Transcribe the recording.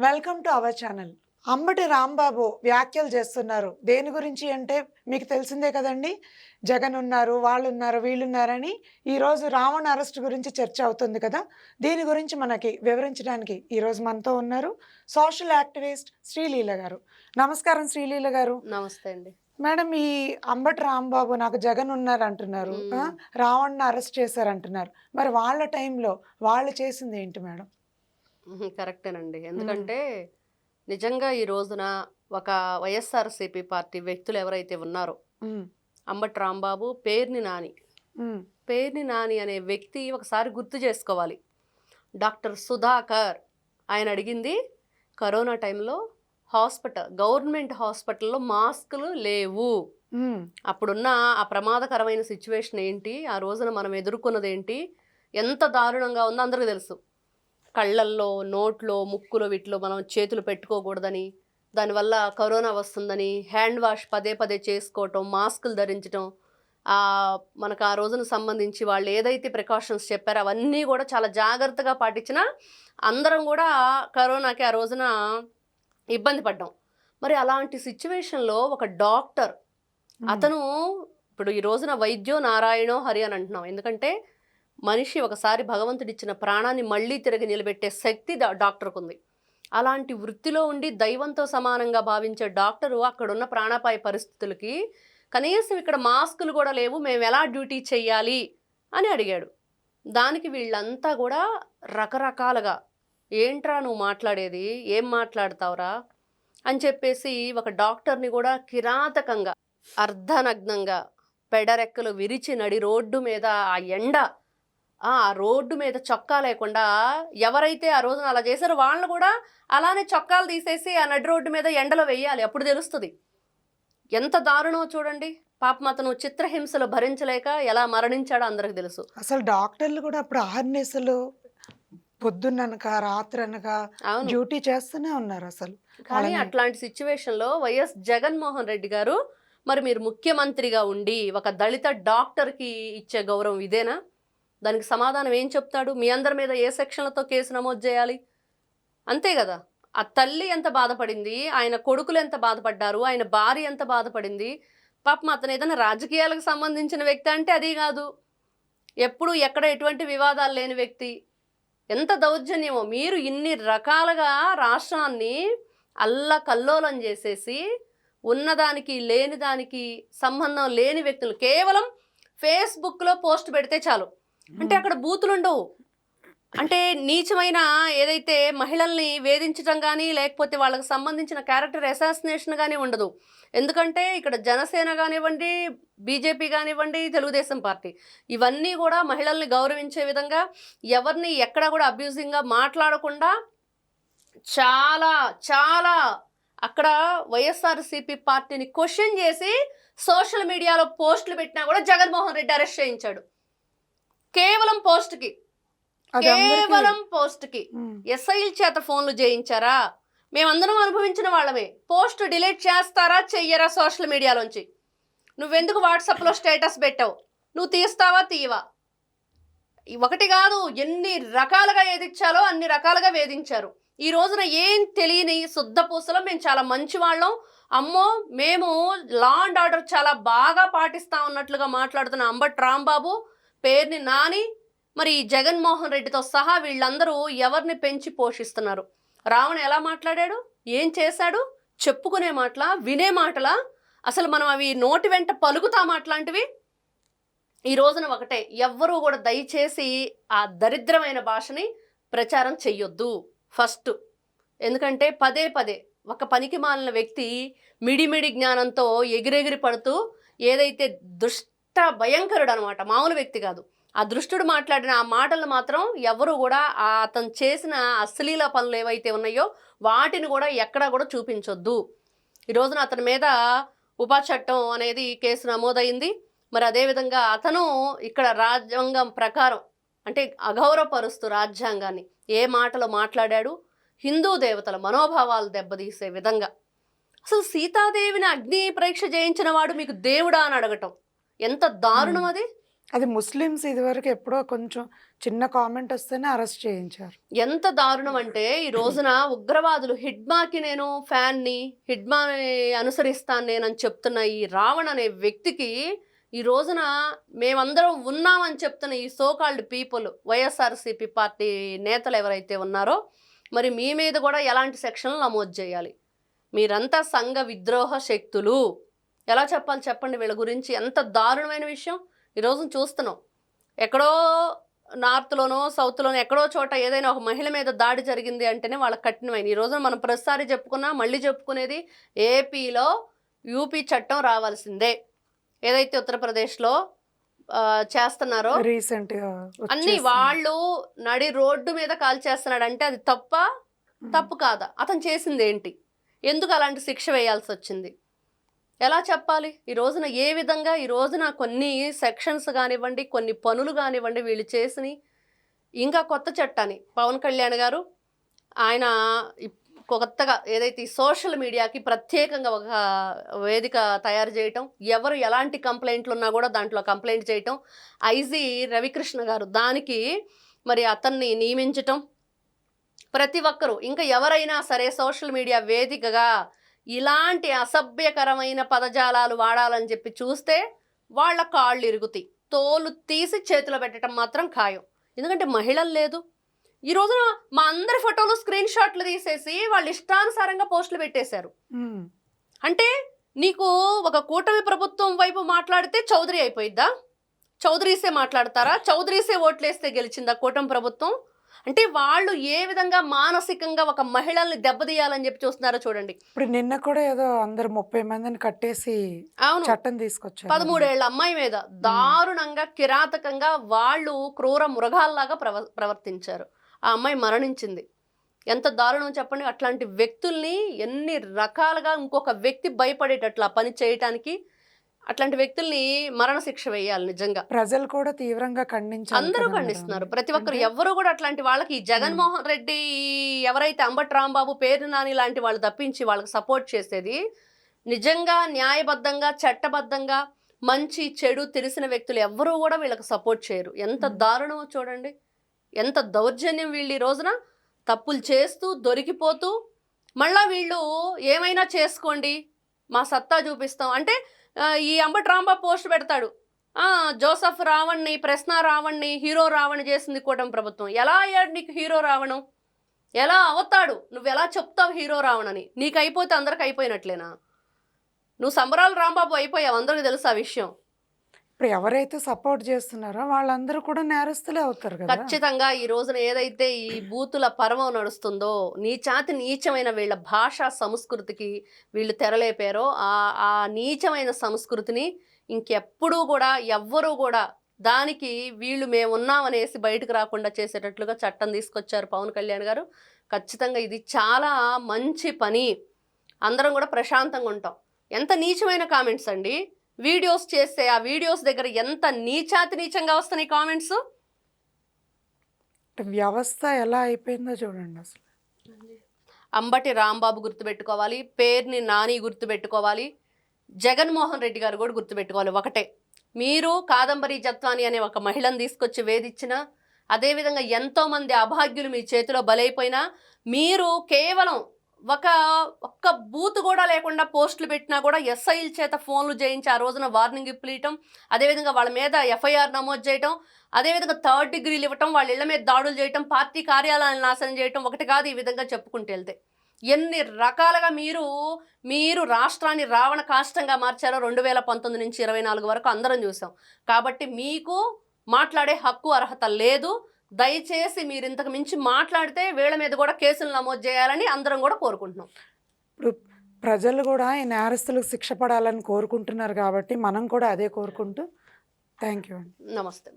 Welcome to our channel. Ambati Rambabu వ్యాఖ్యలు చేస్తున్నారు. దేని గురించి అంటే మీకు తెలిసిందే కదండి. జగన్ ఉన్నారు, వాళ్ళున్నారు, వీళ్ళున్నారని ఈరోజు రావణ్ అరెస్ట్ గురించి చర్చ అవుతుంది కదా. దీని గురించి మనకి వివరించడానికి ఈరోజు మనతో ఉన్నారు సోషల్ యాక్టివిస్ట్ శ్రీలీల గారు. నమస్కారం శ్రీలీల గారు. నమస్తే అండి. మేడం, ఈ అంబటి రాంబాబు నాకు జగన్ ఉన్నారు అంటున్నారు, రావణ్ని అరెస్ట్ చేశారంటున్నారు. మరి వాళ్ళ టైంలో వాళ్ళు చేసింది ఏంటి మేడం? కరెక్టేనండి. ఎందుకంటే నిజంగా ఈ రోజున ఒక వైఎస్ఆర్సీపీ పార్టీ వ్యక్తులు ఎవరైతే ఉన్నారో, అంబటి రాంబాబు, పేర్ని నాని అనే వ్యక్తి ఒకసారి గుర్తు చేసుకోవాలి. డాక్టర్ సుధాకర్ ఆయన అడిగింది కరోనా టైంలో గవర్నమెంట్ హాస్పిటల్లో మాస్కులు లేవు. అప్పుడున్న ఆ ప్రమాదకరమైన సిచ్యువేషన్ ఏంటి, ఆ రోజున మనం ఎదుర్కొన్నది ఏంటి, ఎంత దారుణంగా ఉందో అందరికీ తెలుసు. కళ్ళల్లో, నోట్లో, ముక్కులో వీటిలో మనం చేతులు పెట్టుకోకూడదని, దానివల్ల కరోనా వస్తుందని, హ్యాండ్ వాష్ పదే పదే చేసుకోవటం, మాస్కులు ధరించడం, మనకు ఆ రోజున సంబంధించి వాళ్ళు ఏదైతే ప్రికాషన్స్ చెప్పారో అవన్నీ కూడా చాలా జాగ్రత్తగా పాటించిన అందరం కూడా కరోనాకి ఆ రోజున ఇబ్బంది పడ్డాం. మరి అలాంటి సిచ్యువేషన్లో ఒక డాక్టర్, అతను ఇప్పుడు ఈ రోజున వైద్యో నారాయణో హరి అని అంటున్నాం. ఎందుకంటే మనిషి ఒకసారి భగవంతుడిచ్చిన ప్రాణాన్ని మళ్ళీ తిరిగి నిలబెట్టే శక్తి డాక్టర్కు ఉంది. అలాంటి వృత్తిలో ఉండి దైవంతో సమానంగా భావించే డాక్టరు అక్కడున్న ప్రాణాపాయ పరిస్థితులకి కనీసం ఇక్కడ మాస్కులు కూడా లేవు, మేము ఎలా డ్యూటీ చెయ్యాలి అని అడిగాడు. దానికి వీళ్ళంతా కూడా రకరకాలుగా, ఏంట్రా నువ్వు మాట్లాడేది, ఏం మాట్లాడతావురా అని చెప్పేసి ఒక డాక్టర్ని కూడా కిరాతకంగా, అర్ధనగ్నంగా, పెడరెక్కలు విరిచి నడి రోడ్డు మీద ఆ రోడ్డు మీద చొక్కా లేకుండా ఎవరైతే ఆ రోజున అలా చేశారో వాళ్ళని కూడా అలానే చొక్కాలు తీసేసి ఆ నడి రోడ్డు మీద ఎండలో వెయ్యాలి. అప్పుడు తెలుస్తుంది ఎంత దారుణమో చూడండి. పాపం అతను చిత్రహింసలు భరించలేక ఎలా మరణించాడో అందరికి తెలుసు. అసలు డాక్టర్లు కూడా అప్పుడు ఆర్నెస్లు పొద్దున్ననక రాత్రనక డ్యూటీ చేస్తూనే ఉన్నారు అసలు. కానీ అట్లాంటి సిచ్యువేషన్లో వైఎస్ జగన్మోహన్ రెడ్డి గారు, మరి మీరు ముఖ్యమంత్రిగా ఉండి ఒక దళిత డాక్టర్కి ఇచ్చే గౌరవం ఇదేనా? దానికి సమాధానం ఏం చెప్తాడు? మీ అందరి మీద ఏ సెక్షన్లతో కేసు నమోదు చేయాలి? అంతే కదా. ఆ తల్లి ఎంత బాధపడింది, ఆయన కొడుకులు ఎంత బాధపడ్డారు, ఆయన భార్య ఎంత బాధపడింది. పాపం అతను ఏదైనా రాజకీయాలకు సంబంధించిన వ్యక్తి అంటే అది కాదు, ఎప్పుడు ఎక్కడ ఎటువంటి వివాదాలు లేని వ్యక్తి. ఎంత దౌర్జన్యమో. మీరు ఇన్ని రకాలుగా రాష్ట్రాన్ని అల్లకల్లోలం చేసేసి ఉన్నదానికి లేని దానికి సంబంధం లేని వ్యక్తులు కేవలం ఫేస్బుక్లో పోస్ట్ పెడితే చాలు, అంటే అక్కడ బూతులు ఉండవు. అంటే నీచమైన ఏదైతే మహిళల్ని వేధించడం కానీ లేకపోతే వాళ్ళకి సంబంధించిన క్యారెక్టర్ అసాసినేషన్ కానీ ఉండదు. ఎందుకంటే ఇక్కడ జనసేన కానివ్వండి, బీజేపీ కానివ్వండి, తెలుగుదేశం పార్టీ, ఇవన్నీ కూడా మహిళల్ని గౌరవించే విధంగా, ఎవరిని ఎక్కడ కూడా అబ్యూజింగ్గా మాట్లాడకుండా చాలా చాలా అక్కడ వైఎస్ఆర్సీపీ పార్టీని క్వశ్చన్ చేసి సోషల్ మీడియాలో పోస్టులు పెట్టినా కూడా జగన్మోహన్ రెడ్డి అరెస్ట్ చేయించాడు. కేవలం పోస్ట్కి ఎస్ఐల చేత ఫోన్లు చేయించారా? మేమందరం అనుభవించిన వాళ్ళమే. పోస్ట్ డిలీట్ చేస్తారా చెయ్యరా సోషల్ మీడియాలోంచి? నువ్వెందుకు వాట్సాప్లో స్టేటస్ పెట్టావు? నువ్వు తీస్తావా తీయవా? ఒకటి కాదు, ఎన్ని రకాలుగా ఏదిచ్చాలో అన్ని రకాలుగా వేధించారు. ఈ రోజున ఏం తెలియని శుద్ధ పూసలో మేము చాలా మంచి వాళ్ళం, అమ్మో మేము లా అండ్ ఆర్డర్ చాలా బాగా పాటిస్తా ఉన్నట్లుగా మాట్లాడుతున్న అంబటి రాంబాబు, పేర్ని నాని, మరి జగన్మోహన్ రెడ్డితో సహా వీళ్ళందరూ ఎవరిని పెంచి పోషిస్తున్నారు? రావణ్ ఎలా మాట్లాడాడు, ఏం చేశాడు? చెప్పుకునే మాటలా, వినే మాటలా? అసలు మనం అవి నోటి వెంట పలుకుతా మాట్లాంటివి? ఈ రోజున ఒకటే, ఎవ్వరూ కూడా దయచేసి ఆ దరిద్రమైన భాషని ప్రచారం చెయ్యొద్దు ఫస్ట్. ఎందుకంటే పదే పదే ఒక పనికి మాలిన వ్యక్తి మిడిమిడి జ్ఞానంతో ఎగిరెగిరి పడుతూ ఏదైతే దుష్ట భయంకరుడు అనమాట, మామూలు వ్యక్తి కాదు. ఆ దృష్టుడు మాట్లాడిన ఆ మాటలు మాత్రం ఎవరు కూడా అతను చేసిన అశ్లీల పనులు ఏవైతే ఉన్నాయో వాటిని కూడా ఎక్కడా కూడా చూపించొద్దు. ఈ రోజున అతని మీద ఉపా చట్టం అనేది కేసు నమోదైంది. మరి అదేవిధంగా అతను ఇక్కడ రాజ్యాంగం ప్రకారం అంటే అగౌరవపరుస్తూ రాజ్యాంగాన్ని ఏ మాటలో మాట్లాడాడు, హిందూ దేవతల మనోభావాలు దెబ్బతీసే విధంగా. అసలు సీతాదేవిని అగ్ని పరీక్ష చేయించిన వాడు మీకు దేవుడా అని అడగటం ఎంత దారుణం అది. అది ముస్లిమ్స్ ఇదివరకు ఎప్పుడో కొంచెం చిన్న కామెంట్ వస్తేనే అరెస్ట్ చేయించారు. ఎంత దారుణం అంటే ఈ రోజున ఉగ్రవాదులు హిడ్మాకి నేను ఫ్యాన్ని, హిడ్మాని అనుసరిస్తాను నేనని చెప్తున్న ఈ రావణ్ అనే వ్యక్తికి ఈ రోజున మేమందరం ఉన్నామని చెప్తున్న ఈ సోకాల్డ్ పీపుల్, వైఎస్ఆర్సీపీ పార్టీ నేతలు ఎవరైతే ఉన్నారో మరి మీ మీద కూడా ఎలాంటి సెక్షన్లు నమోదు చేయాలి? మీరంతా సంఘ విద్రోహ శక్తులు. ఎలా చెప్పాలి చెప్పండి వీళ్ళ గురించి? ఎంత దారుణమైన విషయం ఈరోజు చూస్తున్నాం. ఎక్కడో నార్త్లోనో సౌత్లోనో ఎక్కడో చోట ఏదైనా ఒక మహిళ మీద దాడి జరిగింది అంటేనే వాళ్ళకి కఠినమైన. ఈ రోజున మనం ప్రతిసారి చెప్పుకున్నా మళ్ళీ చెప్పుకునేది ఏపీలో యూపీ చట్టం రావాల్సిందే. ఏదైతే ఉత్తరప్రదేశ్లో చేస్తున్నారో రీసెంట్గా అన్ని వాళ్ళు నడి రోడ్డు మీద కాల్ చేస్తున్నాడు అంటే అది తప్పు కాదా? అతను చేసింది ఏంటి? ఎందుకు అలాంటి శిక్ష వేయాల్సి వచ్చింది? ఎలా చెప్పాలి? ఈ రోజున ఏ విధంగా ఈ రోజున కొన్ని సెక్షన్స్ కానివ్వండి, కొన్ని పనులు కానివ్వండి వీళ్ళు చేసి ఇంకా కొత్త చట్టాన్ని పవన్ కళ్యాణ్ గారు ఆయన కొత్తగా ఏదైతే ఈ సోషల్ మీడియాకి ప్రత్యేకంగా ఒక వేదిక తయారు చేయటం, ఎవరు ఎలాంటి కంప్లైంట్లు ఉన్నా కూడా దాంట్లో కంప్లైంట్ చేయటం, ఐజీ రవికృష్ణ గారు దానికి మరి అతన్ని నియమించటం, ప్రతి ఒక్కరూ ఇంకా ఎవరైనా సరే సోషల్ మీడియా వేదికగా ఇలాంటి అసభ్యకరమైన పదజాలాలు వాడాలని చెప్పి చూస్తే వాళ్ళ కాళ్ళు ఇరుగుతాయి. తోలు తీసి చేతిలో పెట్టడం మాత్రం ఖాయం. ఎందుకంటే మహిళలు లేదు. ఈ రోజున మా అందరి ఫోటోలు స్క్రీన్ షాట్లు తీసేసి వాళ్ళు ఇష్టానుసారంగా పోస్టులు పెట్టేశారు. అంటే నీకు ఒక కూటమి ప్రభుత్వం వైపు మాట్లాడితే చౌదరి అయిపోయిద్దా? చౌదరీసే మాట్లాడతారా? చౌదరీసే ఓట్లేస్తే గెలిచిందా కూటమి ప్రభుత్వం? అంటే వాళ్ళు ఏ విధంగా మానసికంగా ఒక మహిళల్ని దెబ్బతీయాలని చెప్పి చూస్తున్నారో చూడండి. ఇప్పుడు నిన్న కూడా ఏదో అందరు 30 మందిని కట్టేసి అవును చట్టం తీసుకొచ్చారు. 13 ఏళ్ల అమ్మాయి మీద దారుణంగా కిరాతకంగా వాళ్ళు క్రూర మృగాల్లాగా ప్రవర్తించారు. ఆ అమ్మాయి మరణించింది. ఎంత దారుణం చెప్పండి. అట్లాంటి వ్యక్తుల్ని ఎన్ని రకాలుగా ఇంకొక వ్యక్తి భయపడేటట్లు ఆ పని చేయటానికి అట్లాంటి వ్యక్తుల్ని మరణశిక్ష వేయాలి. నిజంగా ప్రజలు కూడా తీవ్రంగా ఖండించారు. అందరూ ఖండిస్తున్నారు. ప్రతి ఒక్కరు ఎవరు కూడా అట్లాంటి వాళ్ళకి జగన్మోహన్ రెడ్డి ఎవరైతే అంబటి రాంబాబు, పేరు నాని లాంటి వాళ్ళు తప్పించి వాళ్ళకి సపోర్ట్ చేసేది నిజంగా న్యాయబద్ధంగా చట్టబద్ధంగా మంచి చెడు తెలిసిన వ్యక్తులు ఎవరూ కూడా వీళ్ళకి సపోర్ట్ చేయరు. ఎంత దారుణమో చూడండి. ఎంత దౌర్జన్యం వీళ్ళు ఈ రోజున తప్పులు చేస్తూ దొరికిపోతూ మళ్ళా వీళ్ళు ఏమైనా చేసుకోండి మా సత్తా చూపిస్తాం అంటే ఈ అంబటి రాంబాబు పోస్ట్ పెడతాడు, జోసఫ్ రావణ్ని, ప్రశ్న రావణ్ని హీరో రావణ్ చేసింది కూటమి ప్రభుత్వం. ఎలా అయ్యాడు నీకు హీరో రావణం? ఎలా అవుతాడు? నువ్వు ఎలా చెప్తావు హీరో రావణని? నీకు అయిపోతే అందరికి అయిపోయినట్లేనా? నువ్వు సంబరాలు రాంబాబు అయిపోయావు, అందరికి తెలుసు ఆ విషయం. ఇప్పుడు ఎవరైతే సపోర్ట్ చేస్తున్నారో వాళ్ళందరూ కూడా నేరస్తులే అవుతారు కదా. ఖచ్చితంగా ఈ రోజున ఏదైతే ఈ బూతుల పర్వం నడుస్తుందో, నీచమైన వీళ్ళ భాషా సంస్కృతికి వీళ్ళు తెరలేపారో ఆ నీచమైన సంస్కృతిని ఇంకెప్పుడూ కూడా ఎవ్వరూ కూడా దానికి వీళ్ళు మేమున్నామనేసి బయటకు రాకుండా చేసేటట్లుగా చట్టం తీసుకొచ్చారు పవన్ కళ్యాణ్ గారు. ఖచ్చితంగా ఇది చాలా మంచి పని. అందరం కూడా ప్రశాంతంగా ఉంటాం. ఎంత నీచమైన కామెంట్స్ అండి. వీడియోస్ చేస్తే ఆ వీడియోస్ దగ్గర ఎంత నీచంగా వస్తున్నాయి కామెంట్స్. వ్యవస్థ ఎలా అయిపోయిందో చూడండి. అసలు అంబటి రాంబాబు గుర్తుపెట్టుకోవాలి, పేరుని నాని గుర్తుపెట్టుకోవాలి, జగన్మోహన్ రెడ్డి గారు కూడా గుర్తుపెట్టుకోవాలి. ఒకటే, మీరు కాదంబరి జత్వాని అనే ఒక మహిళను తీసుకొచ్చి వేధించిన, అదేవిధంగా ఎంతోమంది అభాగ్యులు మీ చేతిలో బలైపోయినా మీరు కేవలం ఒక్క బూత్ కూడా లేకుండా పోస్టులు పెట్టినా కూడా ఎస్ఐల చేత ఫోన్లు చేయించి ఆ రోజున వార్నింగ్ ఇప్పియటం, అదేవిధంగా వాళ్ళ మీద ఎఫ్ఐఆర్ నమోదు చేయటం, అదేవిధంగా 3rd డిగ్రీలు ఇవ్వటం, వాళ్ళ ఇళ్ల మీద దాడులు చేయటం, పార్టీ కార్యాలయాలను నాశనం చేయటం, ఒకటి కాదు ఈ విధంగా చెప్పుకుంటూ వెళ్తే ఎన్ని రకాలుగా మీరు రాష్ట్రాన్ని రావణ కాష్టంగా మార్చారో 2019 నుంచి 24 వరకు అందరం చూసాం. కాబట్టి మీకు మాట్లాడే హక్కు అర్హత లేదు. దయచేసి మీరు ఇంతకు మించి మాట్లాడితే వీళ్ళ మీద కూడా కేసులు నమోదు చేయాలని అందరం కూడా కోరుకుంటున్నాం. ఇప్పుడు ప్రజలు కూడా ఈ నేరస్తులకు శిక్ష పడాలని కోరుకుంటున్నారు కాబట్టి మనం కూడా అదే కోరుకుంటూ థ్యాంక్ యూ అండి. నమస్తే.